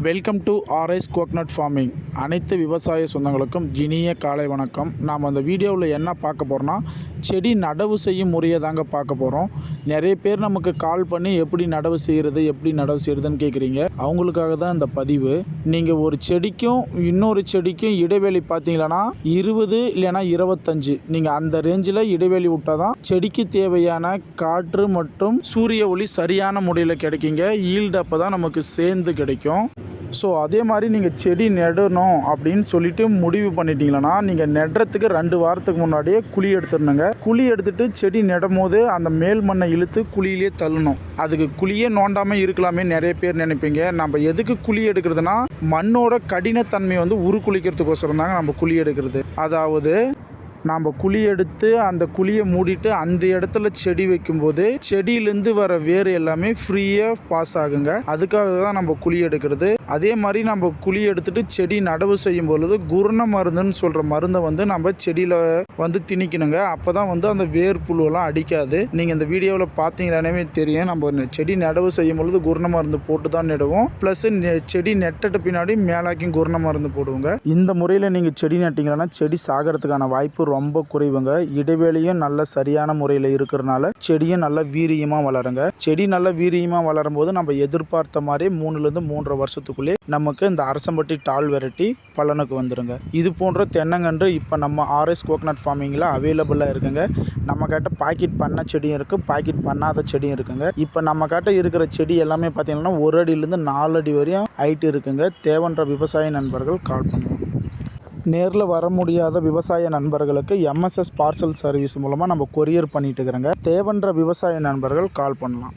Welcome to RS coconut farming. அனைத்து விவசாய சொந்தங்களுக்கும் இனிய காலை வணக்கம். நாம் அந்த வீடியோவில் என்ன பார்க்க போகிறோன்னா, செடி நடவு செய்யும் முறையை தாங்க பார்க்க போகிறோம். நிறைய பேர் நமக்கு கால் பண்ணி எப்படி நடவு செய்கிறதுன்னு கேட்குறீங்க. அவங்களுக்காக தான் இந்த பதிவு. நீங்கள் ஒரு செடிக்கும் இன்னொரு செடிக்கும் இடைவெளி பார்த்தீங்கன்னா 20 இல்லைனா 25 நீங்கள் அந்த ரேஞ்சில் இடைவெளி விட்டால் தான் செடிக்கு தேவையான காற்று மற்றும் சூரிய ஒளி சரியான முறையில் கிடைக்குங்க. ஈல்டு அப்போ தான் நமக்கு சேர்ந்து கிடைக்கும். ஸோ அதே மாதிரி நீங்கள் செடி நடணும் அப்படின்னு சொல்லிட்டு முடிவு பண்ணிட்டீங்கன்னா, நீங்கள் நடுறதுக்கு 2 வாரத்துக்கு முன்னாடியே குழி எடுத்துடணுங்க. குழி எடுத்துகிட்டு செடி நடும் போது அந்த மேல் மண்ணை இழுத்து குழியிலே தள்ளணும். அதுக்கு குழியே நோண்டாமல் இருக்கலாமே நிறைய பேர் நினைப்பீங்க. நம்ம எதுக்கு குழி எடுக்கிறதுனா, மண்ணோட கடினத்தன்மை உருக்குளிக்கிறதுக்கோசரம் தாங்க நம்ம குழி எடுக்கிறது. அதாவது நாம் குழி எடுத்து அந்த குழியை மூடிட்டு அந்த இடத்துல செடி வைக்கும்போது செடியிலேருந்து வர வேர் எல்லாமே ஃப்ரீயாக பாஸ் ஆகுங்க. அதுக்காக தான் நம்ம குழி எடுக்கிறது. அதே மாதிரி நம்ம குழி எடுத்துட்டு செடி நடவு செய்யும் பொழுது குருண மருந்துன்னு சொல்கிற மருந்தை நம்ம செடியில் திணிக்கணுங்க. அப்போ தான் அந்த வேர் புழுவெல்லாம் அடிக்காது. நீங்கள் இந்த வீடியோவில் பார்த்தீங்களானே தெரியும். நம்ம செடி நடவு செய்யும் பொழுது குருண மருந்து போட்டு தான் நடுவோம். ப்ளஸ் செடி நெட்டுட்டு பின்னாடி மேலாக்கியும் குருண மருந்து போடுவோங்க. இந்த முறையில் நீங்கள் செடி நட்டிங்கன்னா செடி சாகிறதுக்கான வாய்ப்பு ரொம்ப குறைவுங்க. இடைவெளியும் நல்ல சரியான முறையில் இருக்கிறதுனால செடியும் நல்ல வீரியமாக வளருங்க. செடி நல்ல வீரியமாக வளரும் போது நம்ம எதிர்பார்த்த மாதிரி 3லேருந்து 3.5 வருஷத்துக்குள்ளே நமக்கு இந்த அரசம்பட்டி டால் வெரைட்டி பலனுக்கு வந்துடுங்க. இது போன்ற தென்னங்கன்று இப்போ நம்ம ஆர்எஸ் கோக்னட் ஃபார்மிங்கில் அவைலபிளாக இருக்குங்க. நம்ம கிட்ட பாக்கெட் பண்ண செடியும் இருக்குது, பாக்கெட் பண்ணாத செடியும் இருக்குங்க. இப்போ நம்ம கிட்ட இருக்கிற செடி எல்லாமே பார்த்தீங்கன்னா 1 அடியிலேருந்து 4 அடி வரையும் ஹைட் இருக்குங்க. தேவைன்ற விவசாய நண்பர்கள் கால் பண்ணுவோம். நேரில் வர முடியாத விவசாய நண்பர்களுக்கு எம்எஸ்எஸ் பார்சல் சர்வீஸ் மூலமாக நம்ம கொரியர் பண்ணிட்டு இருக்கிறோங்க. தேவைன்ற விவசாய நண்பர்கள் கால் பண்ணலாம்.